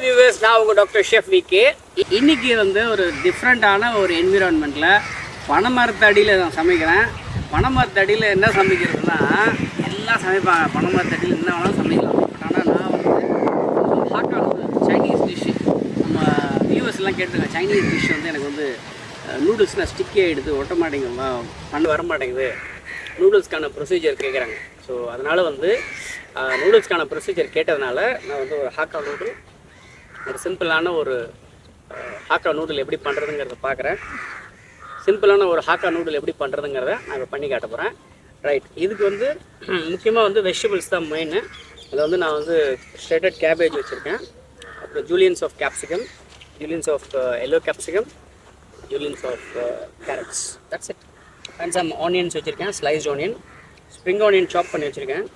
Viewers, நான் உங்கள் doctor chef VK. இன்றைக்கி வந்து ஒரு டிஃப்ரெண்ட்டான ஒரு என்விரான்மெண்ட்டில் பனைமரத்தடியில் நான் சமைக்கிறேன். பனைமரத்தடியில் என்ன சமைக்கிறதுனா எல்லாம் சமைப்பாங்க. பனைமரத்தடியில் என்ன வேணாலும் சமைக்கலாம். ஆனால் நான் வந்து ஹாக்கா சைனீஸ் டிஷ்ஷு, நம்ம வியூவர்ஸ்லாம் கேட்டுருக்கேன். சைனீஸ் டிஷ் வந்து எனக்கு வந்து நூடுல்ஸ்னால் ஸ்டிக்கே எடுத்து ஒட்ட மாட்டேங்குது, பண்ண வர மாட்டேங்குது. நூடுல்ஸ்க்கான ப்ரொசீஜர் கேட்குறாங்க. ஸோ அதனால் வந்து நூடுல்ஸ்க்கான ப்ரொசீஜர் கேட்டதுனால நான் வந்து ஒரு ஹாக்கா நூடுல், ஒரு சிம்பிளான ஒரு ஹாக்கா நூடுல் எப்படி பண்ணுறதுங்கிறத பார்க்குறேன். சிம்பிளான ஒரு ஹாக்கா நூடுல் எப்படி பண்ணுறதுங்கிறத நான் இப்போ பண்ணி காட்ட போகிறேன். ரைட், இதுக்கு வந்து முக்கியமாக வந்து வெஜிடபிள்ஸ் தான் மெயின். அதில் வந்து நான் வந்து ஷ்ரெட்டட் கேபேஜ் வச்சுருக்கேன், அப்புறம் juliennes of capsicum, juliennes of yellow capsicum, juliennes of carrots, that's it. And some onions வச்சுருக்கேன், sliced onion, spring onion chop பண்ணி வச்சுருக்கேன்,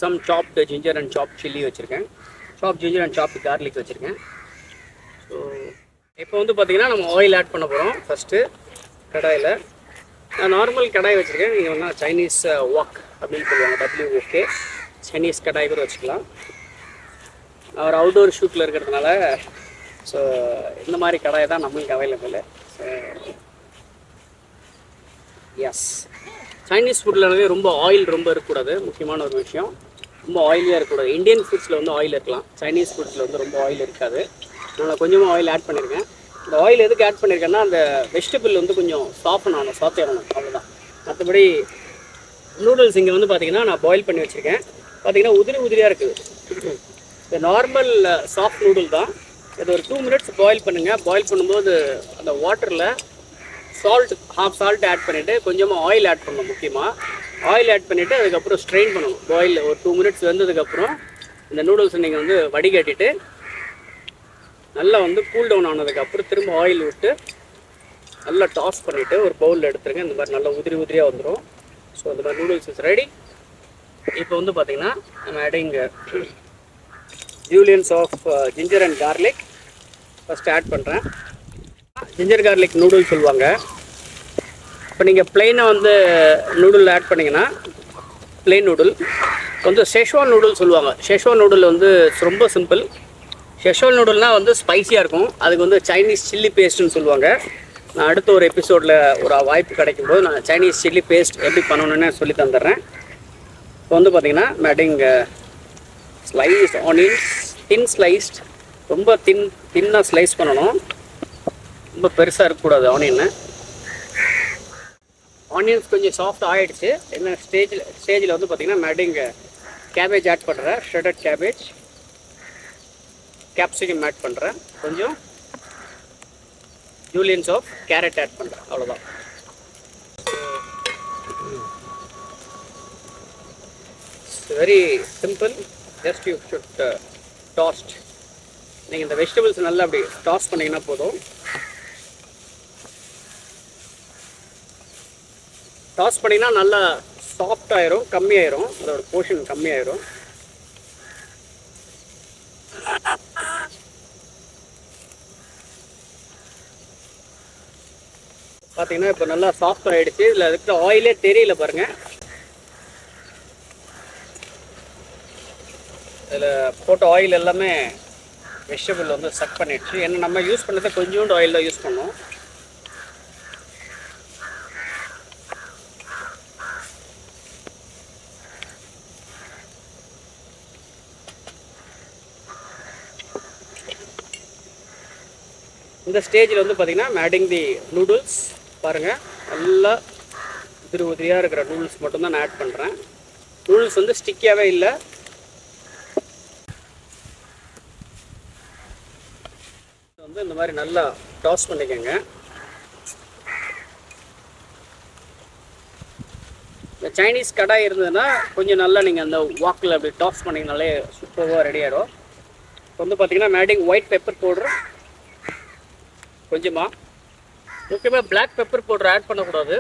சம் சாப்டு ஜிஞ்சர் அண்ட் சாப் சில்லி வச்சுருக்கேன், சாப் ஜிஞ்சர் அண்ட் சாப்டு கார்லிக் வச்சுருக்கேன். ஸோ இப்போ வந்து பார்த்திங்கன்னா நம்ம ஆயில் ஆட் பண்ண போகிறோம். ஃபஸ்ட்டு கடாயில் நான் நார்மல் கடாய் வச்சுருக்கேன். நீங்கள் வந்து சைனீஸ் வாக் அப்படின்னு சொல்லுவாங்க, WOK, சைனீஸ் கடாய் கூட வச்சுக்கலாம். அவர் அவுட்டோர் ஷூட்டில் இருக்கிறதுனால ஸோ இந்த மாதிரி கடாய் தான் நம்மளுக்கு அவைலபிள். ஸோ எஸ், சைனீஸ் ஃபுட்டில் ரொம்ப ஆயில் ரொம்ப இருக்கக்கூடாது, முக்கியமான ஒரு விஷயம். ரொம்ப ஆயிலியாக இருக்கக்கூடாது. இந்தியன் ஃபுட்ஸில் வந்து ஆயில் இருக்கலாம், சைனீஸ் ஃபுட்ஸில் வந்து ரொம்ப ஆயில் இருக்காது. நான் கொஞ்சமாக ஆயில் ஆட் பண்ணியிருக்கேன். இந்த ஆயில் எதுக்கு ஆட் பண்ணியிருக்கேன்னா, அந்த வெஜிடபிள் வந்து கொஞ்சம் சாஃப்ட் ஆகணும், சாத்தே ஆகணும், அவ்வளோதான். மற்றபடி நூடுல்ஸ் இங்கே வந்து பார்த்திங்கன்னா நான் பாயில் பண்ணி வச்சுருக்கேன். பார்த்திங்கன்னா உதிரி உதிரியாக இருக்குது. இந்த நார்மல் சாஃப்ட் நூடுல் தான். இது ஒரு 2 மினிட்ஸ் பாயில் பண்ணுங்கள். பாயில் பண்ணும்போது அந்த வாட்டரில் சால்ட், ஹாஃப் சால்ட் ஆட் பண்ணிவிட்டு கொஞ்சமாக ஆயில் ஆட் பண்ணணும். முக்கியமாக ஆயில் ஆட் பண்ணிவிட்டு அதுக்கப்புறம் ஸ்ட்ரெயின் பண்ணணும். பாயில் ஒரு 2 மினிட்ஸ் வந்ததுக்கப்புறம் இந்த நூடுல்ஸை நீங்கள் வந்து வடிகட்டிட்டு நல்லா வந்து கூல் டவுன் ஆனதுக்கப்புறம் திரும்ப ஆயில் விட்டு நல்லா டாஸ் பண்ணிவிட்டு ஒரு பவுலில் எடுத்துருங்க. இந்த மாதிரி நல்லா உதிரி உதிரியாக வந்துடும். ஸோ இந்த மாதிரி நூடுல்ஸ் இஸ் ரெடி. இப்போ வந்து பார்த்திங்கன்னா நம்ம adding juliennes of ginger and garlic first add பண்ணுறேன். ஜிஞ்சர் கார்லிக் நூடுல்ஸ் சொல்லுவாங்க. இப்போ நீங்கள் ப்ளெயினாக வந்து நூடுல் ஆட் பண்ணிங்கன்னா, ப்ளெயின் நூடுல் வந்து ஷெஷ்வான் நூடுல் சொல்லுவாங்க. ஷெஷ்வான் நூடுல் வந்து ரொம்ப சிம்பிள். ஷெஷ்வான் நூடுல்னால் வந்து ஸ்பைஸியாக இருக்கும். அதுக்கு வந்து சைனீஸ் சில்லி பேஸ்ட்டுன்னு சொல்லுவாங்க. நான் அடுத்த ஒரு எபிசோடில் ஒரு வாய்ப்பு கிடைக்கும்போது நான் சைனீஸ் சில்லி பேஸ்ட் எப்படி பண்ணணுன்னு சொல்லி தந்துடுறேன். இப்போ வந்து பார்த்திங்கன்னா மேட்டிங் ஸ்லைஸ் ஆனியன்ஸ், தின் ஸ்லைஸ்ட், ரொம்ப தின்னாக ஸ்லைஸ் பண்ணணும், ரொம்ப பெருசாக இருக்கக்கூடாது ஆனியன்னு. ஆனியன்ஸ் கொஞ்சம் சாஃப்ட் ஆகிடுச்சு. என்ன ஸ்டேஜில் வந்து பார்த்திங்கன்னா மேட்டிங் கேபேஜ் ஆட் பண்ணுறேன். ஷ்ரெட்டட் கேபேஜ், கேப்சிகம் ஆட் பண்ணுறேன், கொஞ்சம் ஜூலியன்ஸ் ஆஃப் கேரட் ஆட் பண்ணுறேன், அவ்வளோதான். Very simple. Just you should tossed. நீங்கள் இந்த வெஜிடபிள்ஸ் நல்லா அப்படி டாஸ் பண்ணிங்கன்னா போதும். டாஸ் பண்ணிங்கன்னா நல்லா சாஃப்டாயிரும், கம்மியாயிரும், அதோட போர்ஷன் கம்மியாயிரும். பார்த்தீங்கன்னா இப்போ நல்லா சாஃப்ட் ஆகிடுச்சு. இதில் இருக்கிற ஆயிலே தெரியல பாருங்கள். இதில் போட்ட ஆயில் எல்லாமே வெஜிடபிள் வந்து சக் பண்ணிடுச்சு. ஏன்னா நம்ம யூஸ் பண்ணதை கொஞ்சோண்டு ஆயில் தான் யூஸ் பண்ணோம். இந்த ஸ்டேஜில் வந்து பார்த்திங்கன்னா மேட்டிங் தி நூடுல்ஸ் பாருங்கள், நல்லா உதிரி உதிரியாக இருக்கிற நூடுல்ஸ் மட்டும்தான் நான் ஆட் பண்ணுறேன். நூடுல்ஸ் வந்து ஸ்டிக்கியாகவே இல்லை. வந்து இந்த மாதிரி நல்லா டாஸ் பண்ணிக்கோங்க. இந்த சைனீஸ் கடாய் இருந்ததுன்னா கொஞ்சம் நல்லா நீங்கள் அந்த வாக்கில் அப்படி டாஸ் பண்ணிங்கனாலே சூப்பராக ரெடி ஆகிடும். இப்போ வந்து பார்த்திங்கன்னா மேட்டிங் ஒயிட் பெப்பர் பவுடர் கொஞ்சமாக, முக்கியமாக பிளாக் பெப்பர் பவுடர் ஆட் பண்ணக்கூடாது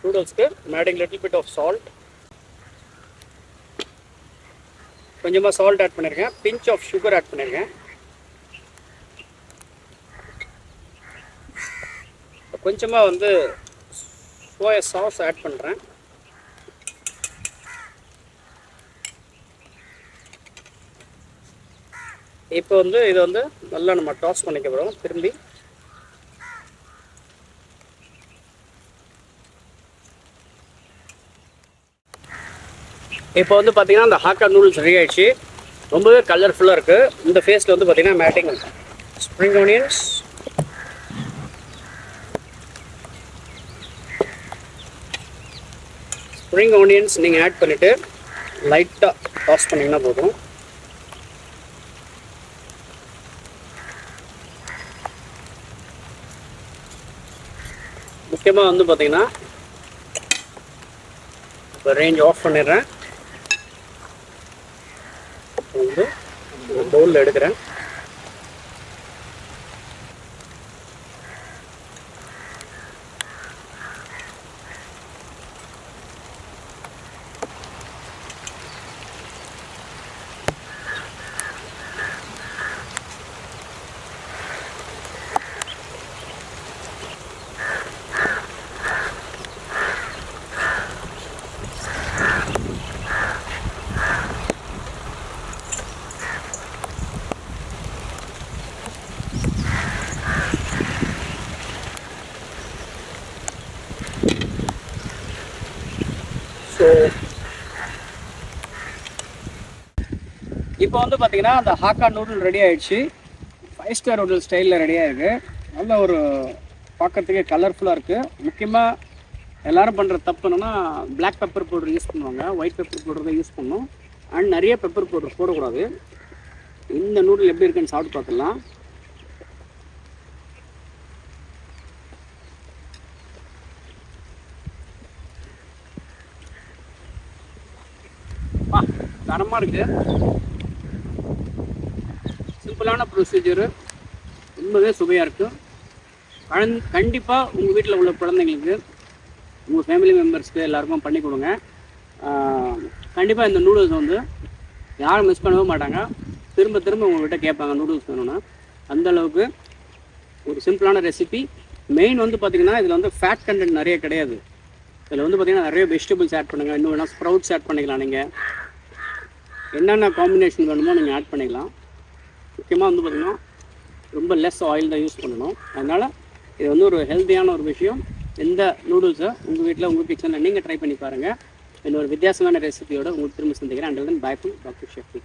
நூடுல்ஸ்க்கு. மேட்டிங் லிட்டில் பிட் ஆஃப் சால்ட், கொஞ்சமாக சால்ட் ஆட் பண்ணியிருக்கேன், பிஞ்ச் ஆஃப் சுகர் ஆட் பண்ணியிருக்கேன். கொஞ்சமாக வந்து சோயா சாஸ் ஆட் பண்ணுறேன். இப்போ வந்து இதை வந்து நல்லா நம்ம டாஸ் பண்ணிக்க போகிறோம் திரும்பி. இப்போ வந்து பார்த்தீங்கன்னா அந்த ஹாக்கா நூடுல்ஸ் ரெடி ஆகிடுச்சு. ரொம்பவே கலர்ஃபுல்லாக இருக்குது. இந்த ஃபேஸில் வந்து பார்த்தீங்கன்னா மேட்டிங் ஸ்ப்ரிங் ஆனியன்ஸ், நீங்கள் ஆட் பண்ணிவிட்டு லைட்டாக டாஸ் பண்ணிங்கன்னா போதும். முக்கியமாக வந்து பார்த்தீங்கன்னா இப்போ ரேஞ்ச் ஆஃப் பண்ணிடுறேன். வந்து பவுலில் எடுக்கிறேன். ஸோ இப்போ வந்து பார்த்தீங்கன்னா அந்த ஹாக்கா நூடுல் ரெடி ஆகிடுச்சு. 5 ஸ்டார் நூடுல் ஸ்டைலில் ரெடியாக இருக்குது. நல்ல ஒரு பார்க்கறதுக்கே கலர்ஃபுல்லாக இருக்குது. முக்கியமாக எல்லோரும் பண்ணுற தப்பு என்னென்னா பிளாக் பெப்பர் பவுடர் யூஸ் பண்ணுவாங்க, ஒயிட் பெப்பர் பவுடர் தான் யூஸ் பண்ணணும். அண்ட் நிறைய பெப்பர் பவுடர் போடக்கூடாது. இந்த நூடுல் எப்படி இருக்குன்னு சாப்பிட்டு பார்த்துடலாம். தரமாக இருக்குது. சிம்பிளான ப்ரொசீஜரு, ரொம்பவே சுவையாக இருக்குது. கண்டிப்பாக உங்கள் வீட்டில் உள்ள குழந்தைங்களுக்கு, உங்கள் ஃபேமிலி மெம்பர்ஸ்க்கு எல்லாருக்கும் பண்ணி கொடுங்க. கண்டிப்பாக இந்த நூடுல்ஸ் வந்து யாரும் மிஸ் பண்ணவே மாட்டாங்க. திரும்ப திரும்ப உங்கள்கிட்ட கேட்பாங்க நூடுல்ஸ் வேணும்னா. அந்தளவுக்கு ஒரு சிம்பிளான ரெசிபி. மெயின் வந்து பார்த்திங்கன்னா இதில் வந்து ஃபேட் கண்டென்ட் நிறைய கிடையாது. இதில் வந்து பார்த்திங்கன்னா நிறைய வெஜிடபிள்ஸ் ஆட் பண்ணுங்கள். இன்னும் வேணால் ஸ்ப்ரவுட்ஸ் ஆட் பண்ணிக்கலாம். நீங்கள் என்னென்ன காம்பினேஷன் வேணுமோ நீங்கள் ஆட் பண்ணிக்கலாம். முக்கியமாக வந்து பார்த்திங்கன்னா ரொம்ப லெஸ் ஆயில் தான் யூஸ் பண்ணணும். அதனால் இது வந்து ஒரு ஹெல்த்தியான ஒரு விஷயம். இந்த நூடுல்ஸை உங்கள் வீட்டில் உங்கள் கிச்சனில் நீங்கள் ட்ரை பண்ணி பாருங்கள். இன்னொரு வித்தியாசமான ரெசிபியோடு உங்களுக்கு திரும்ப சந்திக்கிறேன். And then by from doctor chef.